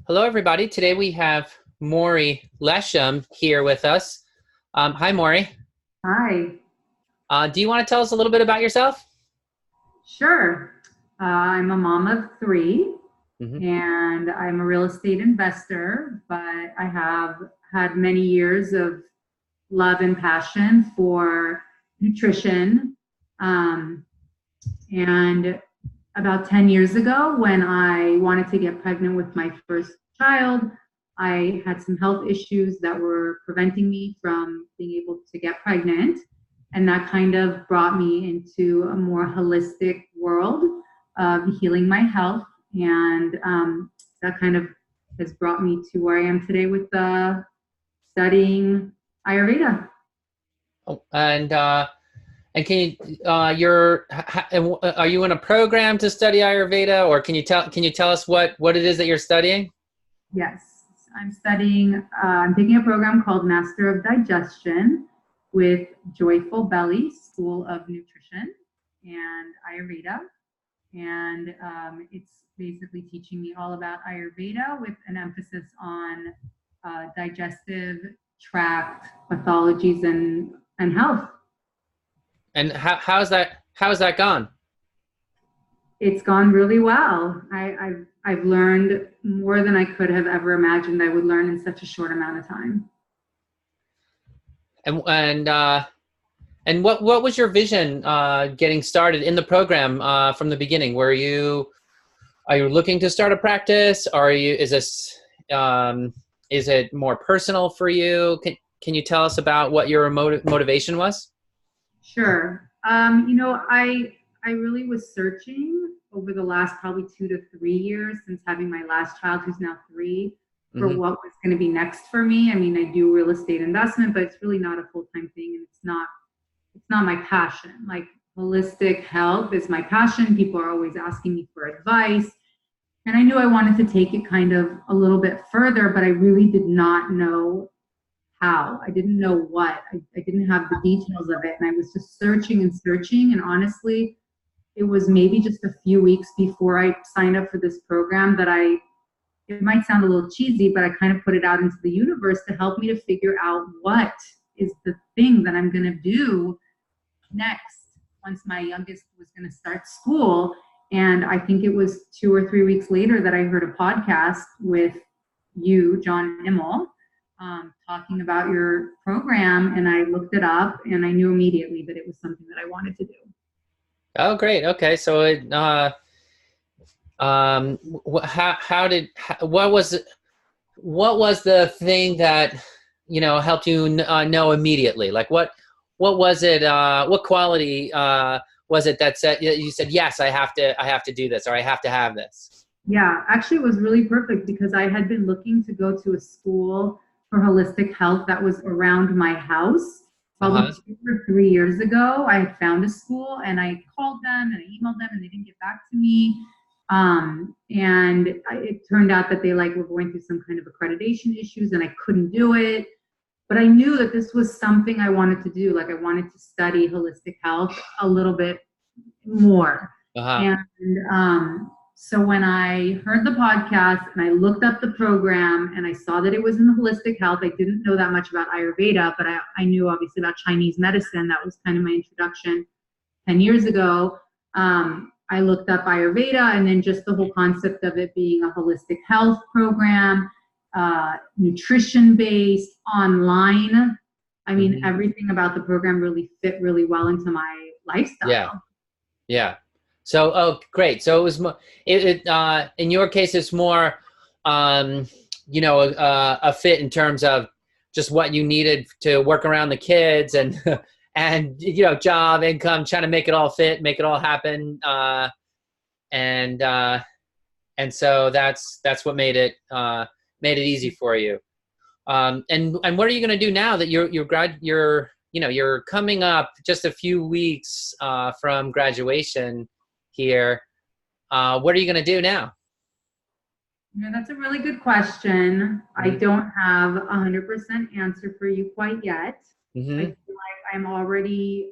Hello, everybody. Today we have Mori Lesham here with us. Hi, Mori. Hi. Do you want to tell us a little bit about yourself? Sure. I'm a mom of three Hmm. and I'm a real estate investor, but I have had many years of love and passion for nutrition. Um, and about 10 years ago, when I wanted to get pregnant with my first child, I had some health issues that were preventing me from being able to get pregnant. And that kind of brought me into a more holistic world of healing my health. And that kind of has brought me to where I am today with studying Ayurveda. Oh, and can you are you in a program to study Ayurveda, or can you tell us what it is that you're studying? Yes, I'm taking a program called Master of Digestion with Joyful Belly School of Nutrition and Ayurveda. And it's basically teaching me all about Ayurveda with an emphasis on digestive tract pathologies and health. And how's that gone? It's gone really well. I've learned more than I could have ever imagined I would learn in such a short amount of time. And what was your vision getting started in the program from the beginning? Are you looking to start a practice? Is it more personal for you? Can you tell us about what your motivation was? Sure. I really was searching over the last probably 2 to 3 years since having my last child, who's now three, for Hmm. what was going to be next for me. I mean, I do real estate investment, but it's really not a full-time thing, and it's not my passion. Like holistic health is my passion. People are always asking me for advice, and I knew I wanted to take it kind of a little bit further, but I really did not know how. I didn't know what. I didn't have the details of it. And I was just searching and searching. And honestly, it was maybe just a few weeks before I signed up for this program that it might sound a little cheesy, but I kind of put it out into the universe to help me to figure out what is the thing that I'm going to do next once my youngest was going to start school. And I think it was 2 or 3 weeks later that I heard a podcast with you, John Immel, talking about your program. And I looked it up and I knew immediately that it was something that I wanted to do. Oh, great. Okay, so what was the thing that helped you know immediately? Like what was it? What quality was it that said you said yes? I have to do this, or I have to have this. Yeah, actually, it was really perfect because I had been looking to go to a school for holistic health that was around my house. Probably Uh-huh. 2 or 3 years ago, I had found a school and I called them and I emailed them and they didn't get back to me. It turned out that they were going through some kind of accreditation issues and I couldn't do it. But I knew that this was something I wanted to do. Like I wanted to study holistic health a little bit more. Uh-huh. And so when I heard the podcast and I looked up the program and I saw that it was in holistic health, I didn't know that much about Ayurveda, but I knew obviously about Chinese medicine. That was kind of my introduction 10 years ago. I looked up Ayurveda and then just the whole concept of it being a holistic health program, nutrition based, online. I mean, Hmm. everything about the program really fit really well into my Yeah. lifestyle. Yeah. So, oh, great. So it was more, in your case, it's more, um, a fit in terms of just what you needed to work around the kids and, and, job, income, trying to make it all fit, make it all happen. And, uh, and so that's what made it easy for you. And what are you going to do now that you're coming up just a few weeks from graduation here? What are you going to do now? That's a really good question. I Mm-hmm. don't have 100% answer for you quite yet. I Mm-hmm. feel like I'm already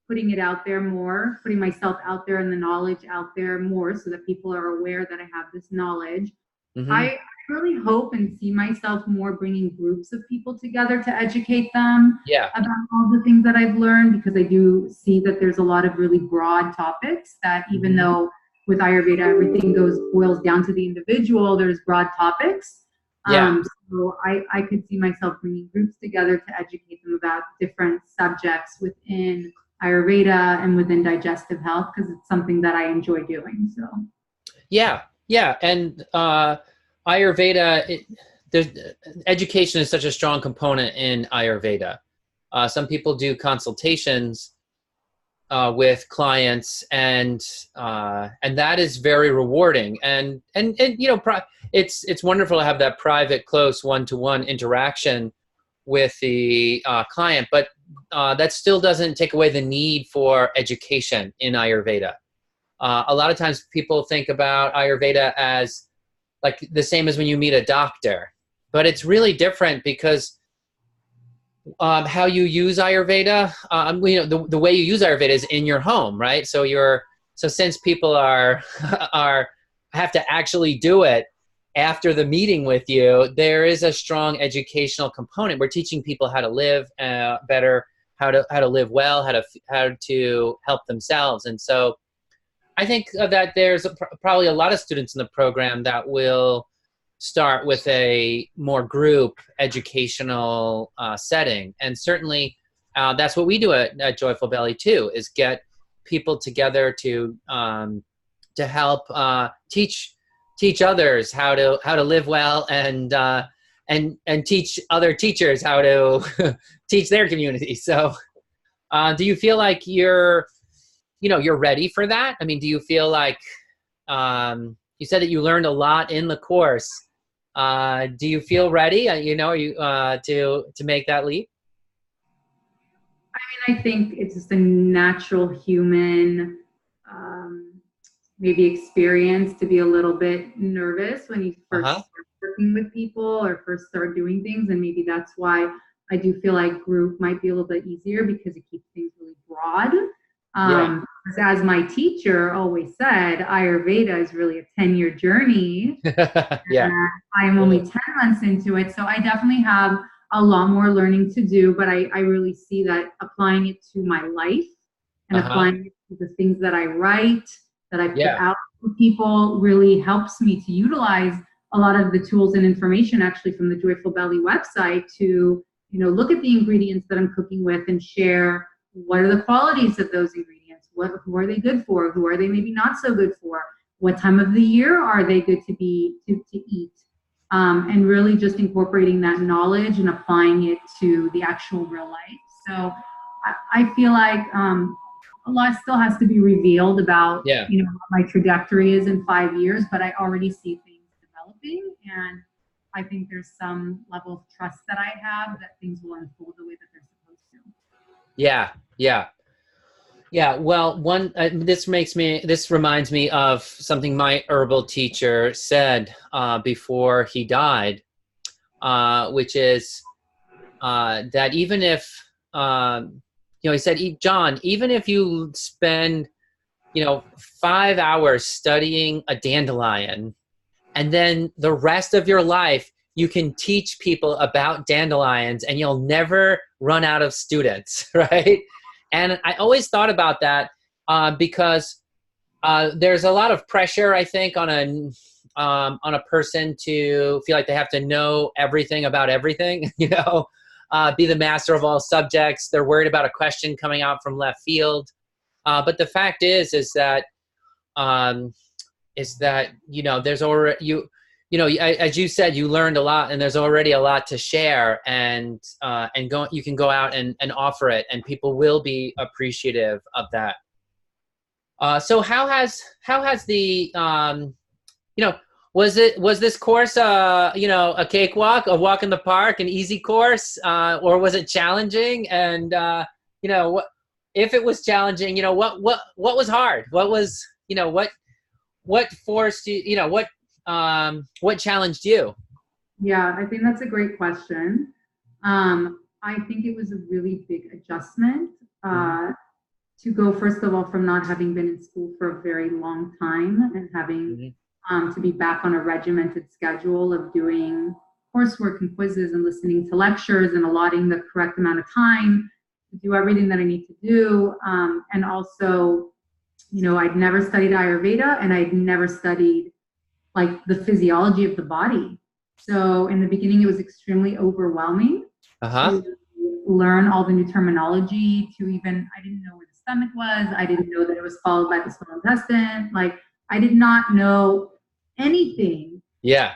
putting it out there more, putting myself out there and the knowledge out there more so that people are aware that I have this knowledge. Mm-hmm. I really hope and see myself more bringing groups of people together to educate them Yeah. about all the things that I've learned, because I do see that there's a lot of really broad topics that, even though with Ayurveda everything boils down to the individual, there's broad topics. Yeah. So I could see myself bringing groups together to educate them about different subjects within Ayurveda and within digestive health, because it's something that I enjoy doing. So Yeah. Yeah. And Ayurveda, education is such a strong component in Ayurveda. Some people do consultations with clients, and that is very rewarding. And you know, it's wonderful to have that private, close, one-to-one interaction with the client, but that still doesn't take away the need for education in Ayurveda. A lot of times people think about Ayurveda as like the same as when you meet a doctor, but it's really different, because how you use Ayurveda, you know, the way you use Ayurveda is in your home, right? So since people are have to actually do it after the meeting with you, there is a strong educational component. We're teaching people how to live better, how to live well, how to help themselves. And so I think that there's probably a lot of students in the program that will start with a more group educational setting. And certainly that's what we do at Joyful Belly too, is get people together to help teach others how to live well, and teach other teachers how to teach their community. So do you feel like you're ready for that? I mean, do you feel like you said that you learned a lot in the course? Do you feel ready, to make that leap? I mean, I think it's just a natural human maybe experience to be a little bit nervous when you first start working with people or first start doing things. And maybe that's why I do feel like group might be a little bit easier, because it keeps things really broad. As my teacher always said, Ayurveda is really a 10-year journey. Yeah. I'm only 10 months into it. So I definitely have a lot more learning to do, but I really see that applying it to my life and applying it to the things that I write, that I put out to people, really helps me to utilize a lot of the tools and information actually from the Joyful Belly website to, look at the ingredients that I'm cooking with and share what are the qualities of those ingredients, who are they good for, who are they maybe not so good for, what time of the year are they good to eat, and really just incorporating that knowledge and applying it to the actual real life. So I feel like a lot still has to be revealed about what my trajectory is in 5 years, but I already see things developing, and I think there's some level of trust that I have that things will unfold the way that they're supposed to. Yeah. Well, this reminds me of something my herbal teacher said before he died, which is that even if he said, John, even if you spend 5 hours studying a dandelion, and then the rest of your life you can teach people about dandelions, and you'll never run out of students, right? And I always thought about that because there's a lot of pressure, I think, on a person to feel like they have to know everything about everything, be the master of all subjects. They're worried about a question coming out from left field. But the fact is that there's already, as you said, you learned a lot, and there's already a lot to share, and you can go out and offer it, and people will be appreciative of that. So how has the was this course a cakewalk, a walk in the park, an easy course, or was it challenging? And if it was challenging, what was hard? What was what forced you? What challenged you? Yeah, I think that's a great question. I think it was a really big adjustment to go, first of all, from not having been in school for a very long time and having to be back on a regimented schedule of doing coursework and quizzes and listening to lectures and allotting the correct amount of time to do everything that I need to do. And also, you know, I'd never studied Ayurveda, and I'd never studied like the physiology of the body. So in the beginning, it was extremely overwhelming to learn all the new terminology, to even, I didn't know where the stomach was. I didn't know that it was followed by the small intestine. Like, I did not know anything. Yeah.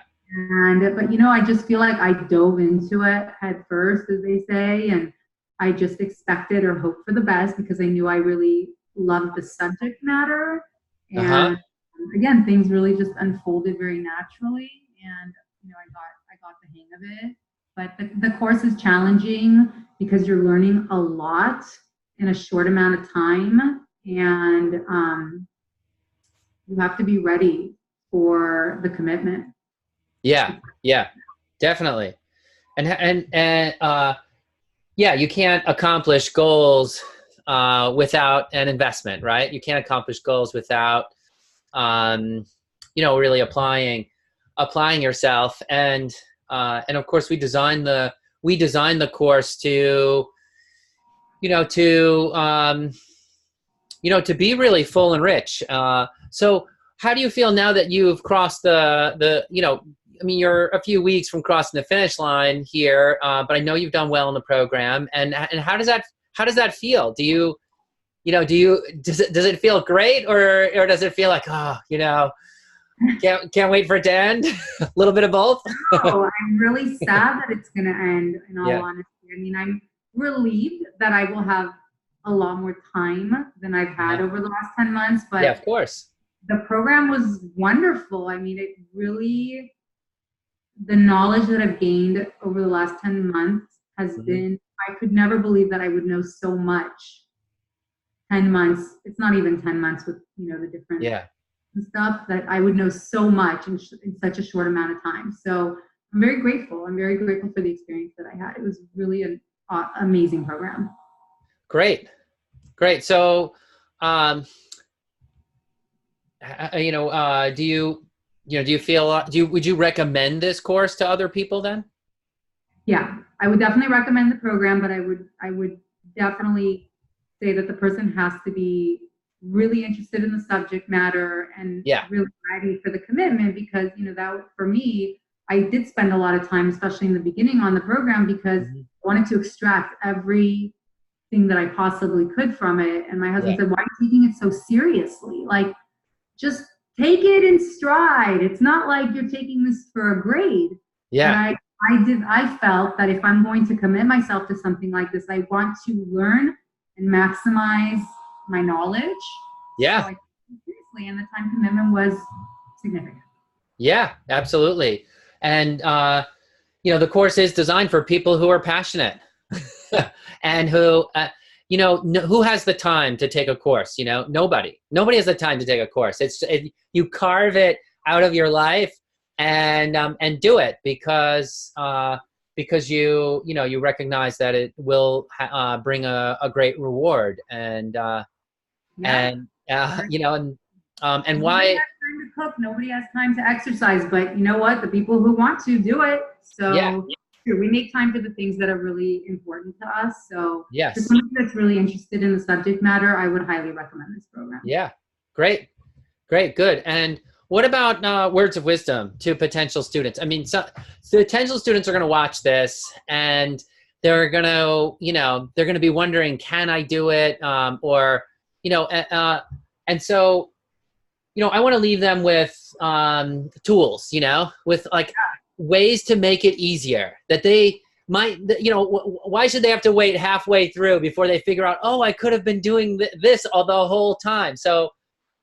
But you know, I just feel like I dove into it head first, as they say, and I just expected or hoped for the best because I knew I really loved the subject matter. And again, things really just unfolded very naturally, and you know, I got the hang of it. But the course is challenging because you're learning a lot in a short amount of time, and you have to be ready for the commitment. Yeah, yeah, definitely. And yeah, you can't accomplish goals without an investment, right? You can't accomplish goals without, you know, really applying yourself. And of course, we designed the course to, you know, to be really full and rich. So how do you feel now that you've crossed the you know, I mean, you're a few weeks from crossing the finish line here, but I know you've done well in the program. And how does that feel? Does it feel great, or does it feel like, oh, you know, can't wait for it to end? A little bit of both. No, I'm really sad that it's going to end, in all honesty. I mean, I'm relieved that I will have a lot more time than I've had over the last 10 months. But yeah, of course. The program was wonderful. I mean, it really, the knowledge that I've gained over the last 10 months has been, I could never believe that I would know so much. 10 months, it's not even 10 months with, you know, the different stuff, that I would know so much in such a short amount of time. So I'm very grateful. I'm very grateful for the experience that I had. It was really an amazing program. Great. So, you know, would you recommend this course to other people then? Yeah, I would definitely recommend the program, but I would definitely say that the person has to be really interested in the subject matter and really ready for the commitment, because, you know, that for me, I did spend a lot of time, especially in the beginning, on the program because I wanted to extract everything that I possibly could from it. And my husband said, why are you taking it so seriously? Like, just take it in stride. It's not like you're taking this for a grade. Yeah. And I felt that if I'm going to commit myself to something like this, I want to learn and maximize my knowledge. Yeah. So I took it seriously, and the time commitment was significant. Yeah, absolutely. And, you know, the course is designed for people who are passionate and who, you know, who has the time to take a course? You know, nobody has the time to take a course. You carve it out of your life and do it because you recognize that it will bring a great reward. And you know, and why. Nobody has time to cook, nobody has time to exercise, but you know what? The people who want to do it. So we make time for the things that are really important to us. So for someone that's really interested in the subject matter, I would highly recommend this program. Yeah. Great, good. And what about words of wisdom to potential students? I mean, so potential students are going to watch this and they're going to be wondering, can I do it? Or, you know, and so, you know, I want to leave them with tools, you know, with like ways to make it easier, that they might, you know, why should they have to wait halfway through before they figure out, oh, I could have been doing this all the whole time. So,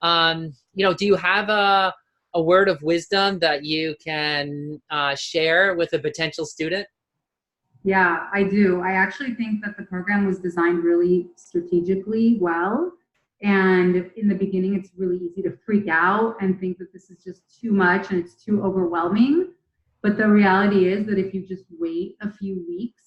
you know, do you have a word of wisdom that you can share with a potential student? Yeah, I do. I actually think that the program was designed really strategically well. And in the beginning, it's really easy to freak out and think that this is just too much and it's too overwhelming. But the reality is that if you just wait a few weeks,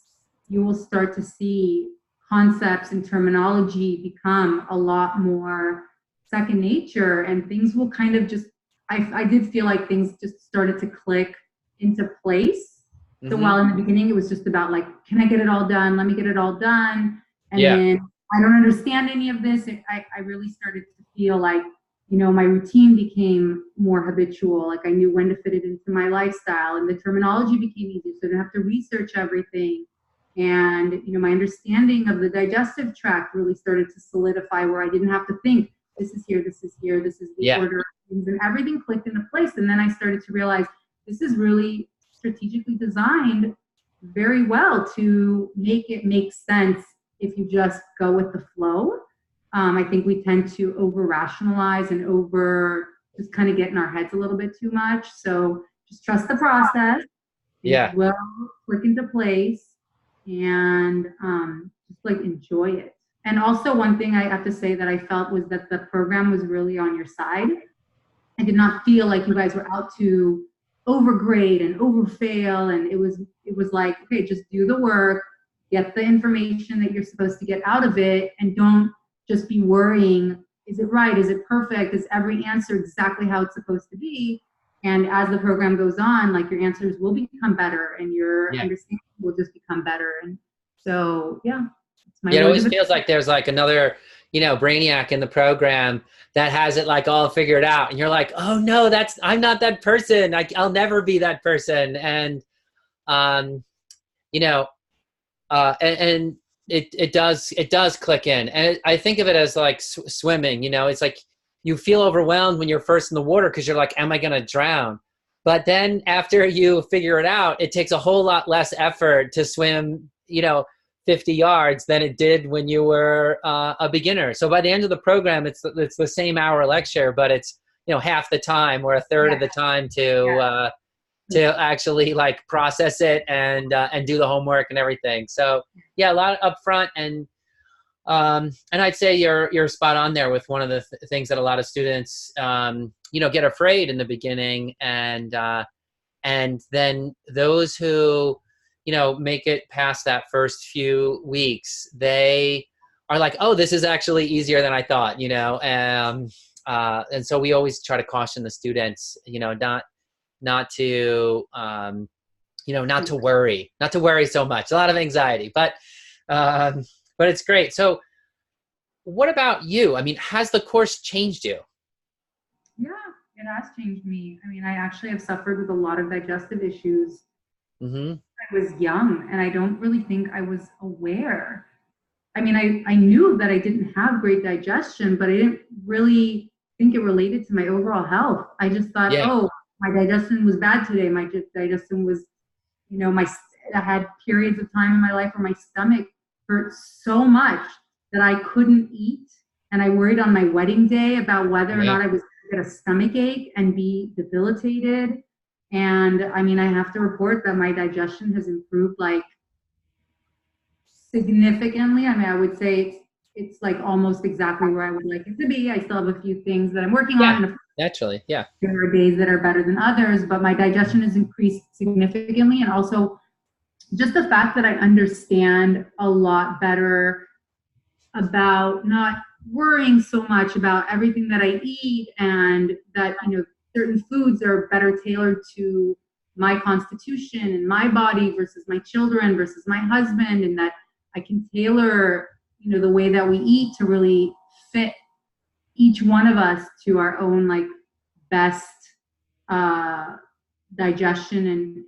you will start to see concepts and terminology become a lot more second nature, and things will kind of just I did feel like things just started to click into place. So Mm-hmm. while in the beginning it was just about like, can I get it all done? Let me get it all done. And Yeah. then I don't understand any of this. I really started to feel like, you know, my routine became more habitual. Like I knew when to fit it into my lifestyle, and the terminology became easier. So I didn't have to research everything. And, you know, my understanding of the digestive tract really started to solidify, where I didn't have to think, this is here, this is here, this is the order of things, and everything clicked into place. And then I started to realize this is really strategically designed very well to make it make sense if you just go with the flow. I think we tend to over rationalize and over just kind of get in our heads a little bit too much. So just trust the process. Yeah. It will click into place, and just like enjoy it. And also one thing I have to say that I felt was that the program was really on your side. I did not feel like you guys were out to overgrade and overfail. And it was like, okay, just do the work, get the information that you're supposed to get out of it, and don't just be worrying, is it right? Is it perfect? Is every answer exactly how it's supposed to be? And as the program goes on, like your answers will become better and your understanding will just become better. And so, yeah. It always feels like there's like another, you know, brainiac in the program that has it like all figured out. And you're like, oh no, I'm not that person. I'll never be that person. And, you know, and it does click in. And I think of it as like swimming, you know, it's like you feel overwhelmed when you're first in the water because you're like, am I going to drown? But then after you figure it out, it takes a whole lot less effort to swim, you know, 50 yards than it did when you were a beginner. So by the end of the program, it's the same hour lecture, but it's, you know, half the time or a third of the time to actually like process it and do the homework and everything. So yeah, a lot up front, and I'd say you're spot on there with one of the things that a lot of students you know, get afraid in the beginning, and then those who, you know, make it past that first few weeks, they are like, oh, this is actually easier than I thought, you know. And so we always try to caution the students, you know, not to you know, not to worry so much. A lot of anxiety, but it's great. So what about you? I mean, has the course changed you? Yeah, it has changed me. I mean, I actually have suffered with a lot of digestive issues. Mm-hmm. I was young, and I don't really think I was aware. I mean, I knew that I didn't have great digestion, but I didn't really think it related to my overall health. I just thought, oh, my digestion was bad today. My digestion was, you know, I had periods of time in my life where my stomach hurt so much that I couldn't eat. And I worried on my wedding day about whether or not I was going to get a stomach ache and be debilitated. And I mean, I have to report that my digestion has improved like significantly. I mean, I would say it's like almost exactly where I would like it to be. I still have a few things that I'm working on. And naturally, yeah. There are days that are better than others, but my digestion has increased significantly. And also just the fact that I understand a lot better about not worrying so much about everything that I eat, and that, you know, certain foods are better tailored to my constitution and my body versus my children versus my husband, and that I can tailor, you know, the way that we eat to really fit each one of us to our own like best digestion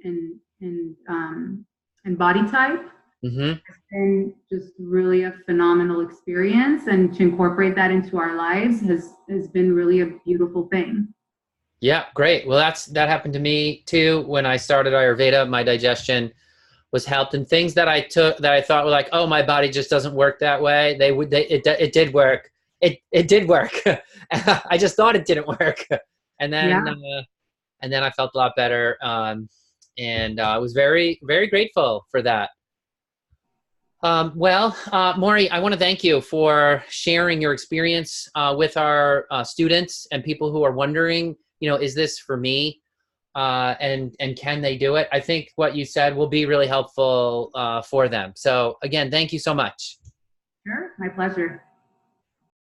and body type. Mm-hmm. It's been just really a phenomenal experience, and to incorporate that into our lives has been really a beautiful thing. Yeah, great. Well, that happened to me too. When I started Ayurveda, my digestion was helped, and things that I took that I thought were like, oh, my body just doesn't work that way. It did work. It did work. I just thought it didn't work. And then I felt a lot better. And I was very, very grateful for that. Mori, I want to thank you for sharing your experience with our students and people who are wondering, you know, is this for me? And can they do it? I think what you said will be really helpful for them. So again, thank you so much. Sure, my pleasure.